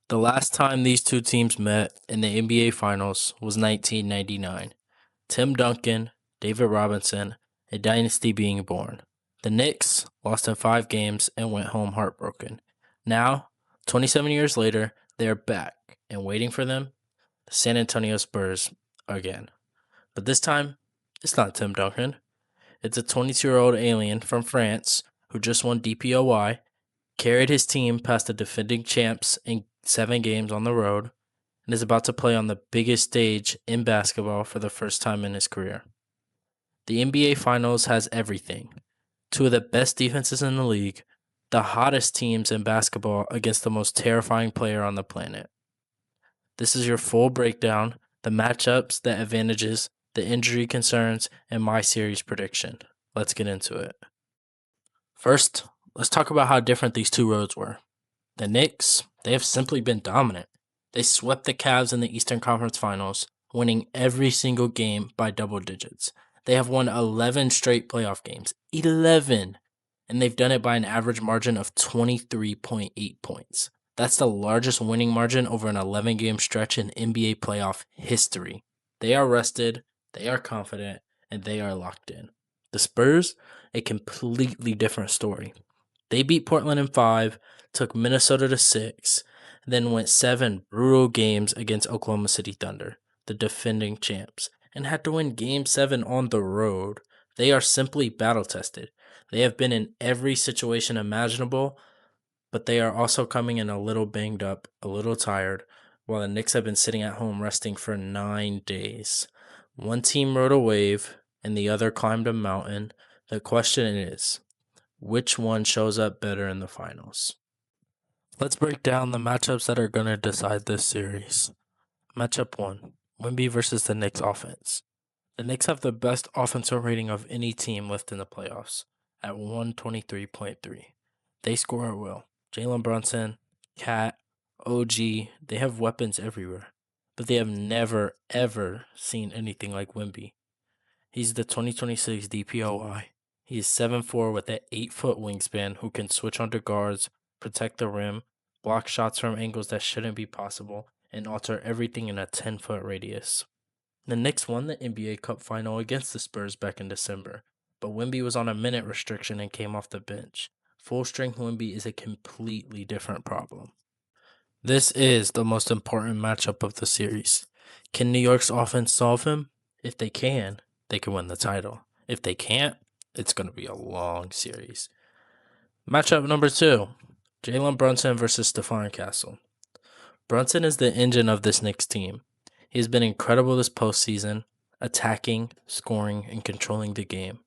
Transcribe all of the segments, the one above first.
The last time these two teams met in the NBA Finals was 1999. Tim Duncan, David Robinson, a dynasty being born. The Knicks lost in 5 games and went home heartbroken. Now, 27 years later, they are back, and waiting for them, the San Antonio Spurs again. But this time, it's not Tim Duncan. It's a 22-year-old alien from France who just won DPOY, carried his team past the defending champs in 7 games on the road, and is about to play on the biggest stage in basketball for the first time in his career. The NBA Finals has everything. Two of the best defenses in the league, the hottest teams in basketball against the most terrifying player on the planet. This is your full breakdown, the matchups, the advantages, the injury concerns, and my series prediction. Let's get into it. First, let's talk about how different these two roads were. The Knicks, they have simply been dominant. They swept the Cavs in the Eastern Conference Finals, winning every single game by double digits. They have won 11 straight playoff games. 11! And they've done it by an average margin of 23.8 points. That's the largest winning margin over an 11-game stretch in NBA playoff history. They are rested, they are confident, and they are locked in. The Spurs, a completely different story. They beat Portland in 5, took Minnesota to 6, then went 7 brutal games against Oklahoma City Thunder, the defending champs, and had to win Game 7 on the road. They are simply battle-tested. They have been in every situation imaginable, but they are also coming in a little banged up, a little tired, while the Knicks have been sitting at home resting for 9 days. One team rode a wave, and the other climbed a mountain. The question is, which one shows up better in the finals? Let's break down the matchups that are going to decide this series. Matchup 1, Wemby versus the Knicks offense. The Knicks have the best offensive rating of any team left in the playoffs at 123.3. They score at will. Jalen Brunson, Cat, OG, they have weapons everywhere. But they have never, ever seen anything like Wemby. He's the 2026 DPOY. He is 7'4" with an 8-foot wingspan who can switch onto guards, protect the rim, block shots from angles that shouldn't be possible, and alter everything in a 10-foot radius. The Knicks won the NBA Cup final against the Spurs back in December, but Wemby was on a minute restriction and came off the bench. Full-strength Wemby is a completely different problem. This is the most important matchup of the series. Can New York's offense solve him? If they can win the title. If they can't, it's going to be a long series. Matchup number 2, Jalen Brunson versus Stephon Castle. Brunson is the engine of this Knicks team. He has been incredible this postseason, attacking, scoring, and controlling the game.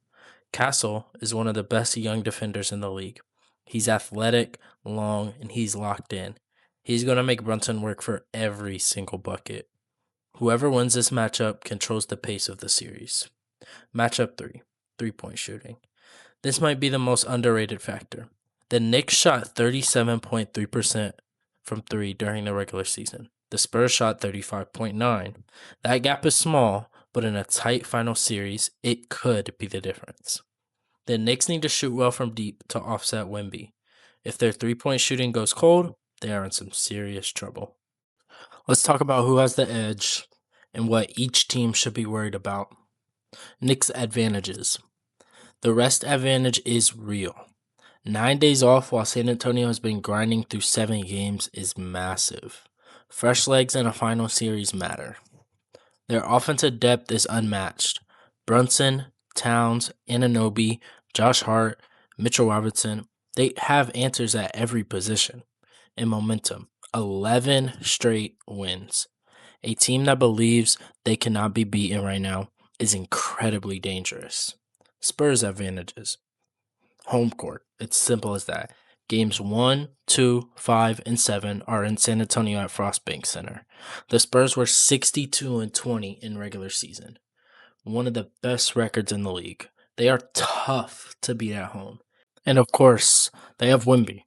Castle is one of the best young defenders in the league. He's athletic, long, and he's locked in. He's going to make Brunson work for every single bucket. Whoever wins this matchup controls the pace of the series. Matchup 3, three-point shooting. This might be the most underrated factor. The Knicks shot 37.3% from 3 during the regular season. The Spurs shot 35.9%. That gap is small, but in a tight final series, it could be the difference. The Knicks need to shoot well from deep to offset Wemby. If their three-point shooting goes cold, they are in some serious trouble. Let's talk about who has the edge and what each team should be worried about. Knicks advantages. The rest advantage is real. 9 days off while San Antonio has been grinding through 7 games is massive. Fresh legs in a final series matter. Their offensive depth is unmatched. Brunson, Towns, Anunoby, Josh Hart, Mitchell Robinson, they have answers at every position. And momentum, 11 straight wins. A team that believes they cannot be beaten right now is incredibly dangerous. Spurs advantages. Home court. It's simple as that. Games 1, 2, 5, and 7 are in San Antonio at Frostbank Center. The Spurs were 62-20 in regular season. One of the best records in the league. They are tough to beat at home. And of course, they have Wemby,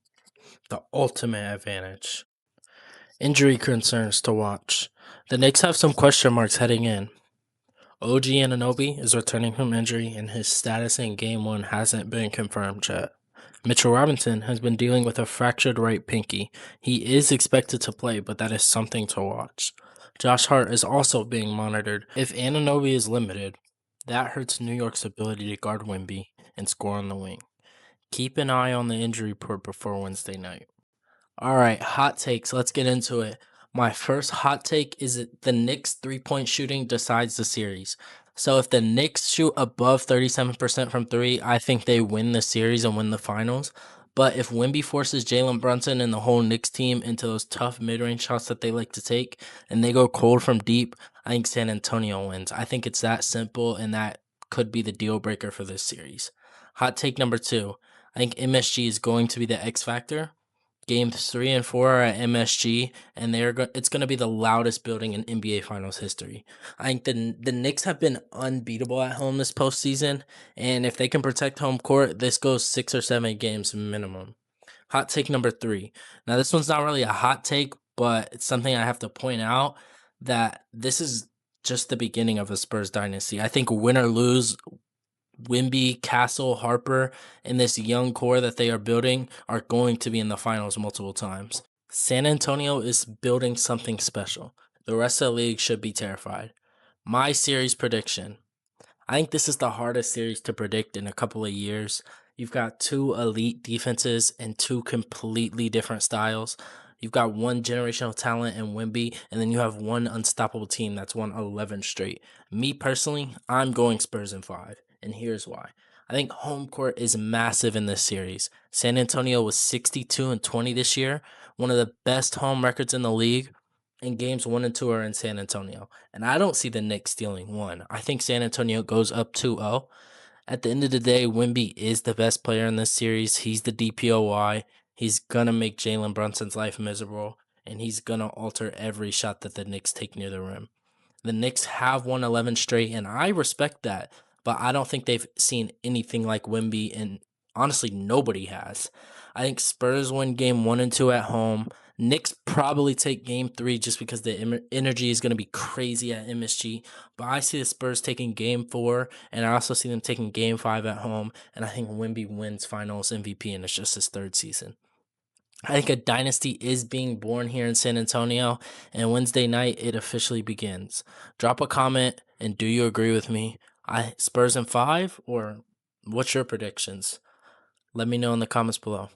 the ultimate advantage. Injury concerns to watch. The Knicks have some question marks heading in. OG Anunoby is returning from injury, and his status in Game 1 hasn't been confirmed yet. Mitchell Robinson has been dealing with a fractured right pinky. He is expected to play, but that is something to watch. Josh Hart is also being monitored. If Anunoby is limited, that hurts New York's ability to guard Wemby and score on the wing. Keep an eye on the injury report before Wednesday night. All right, hot takes. Let's get into it. My first hot take is that the Knicks 3-point shooting decides the series. So if the Knicks shoot above 37% from three, I think they win the series and win the finals. But if Wemby forces Jalen Brunson and the whole Knicks team into those tough mid-range shots that they like to take, and they go cold from deep, I think San Antonio wins. I think it's that simple, and that could be the deal breaker for this series. Hot take number two. I think MSG is going to be the X factor. Games 3 and 4 are at MSG, and it's going to be the loudest building in NBA Finals history. I think the Knicks have been unbeatable at home this postseason, and if they can protect home court, this goes 6 or 7 games minimum. Hot take number 3. Now, this one's not really a hot take, but it's something I have to point out that this is just the beginning of a Spurs dynasty. I think win or lose, Wimby, Castle, Harper, and this young core that they are building are going to be in the finals multiple times. San Antonio is building something special. The rest of the league should be terrified. My series prediction. I think this is the hardest series to predict in a couple of years. You've got two elite defenses and two completely different styles. You've got one generational talent in Wemby, and then you have one unstoppable team that's won 11 straight. Me personally, I'm going Spurs in 5, and here's why. I think home court is massive in this series. San Antonio was 62-20 this year, one of the best home records in the league, and games 1 and 2 are in San Antonio. And I don't see the Knicks stealing one. I think San Antonio goes up 2-0. At the end of the day, Wemby is the best player in this series. He's the DPOY. He's going to make Jalen Brunson's life miserable, and he's going to alter every shot that the Knicks take near the rim. The Knicks have won 11 straight, and I respect that, but I don't think they've seen anything like Wemby, and honestly, nobody has. I think Spurs win game 1 and 2 at home. Knicks probably take game 3 just because the energy is going to be crazy at MSG, but I see the Spurs taking game 4, and I also see them taking game 5 at home, and I think Wemby wins finals MVP, and it's just his 3rd season. I think a dynasty is being born here in San Antonio, and Wednesday night it officially begins. Drop a comment, and do you agree with me? Spurs in 5, or what's your predictions? Let me know in the comments below.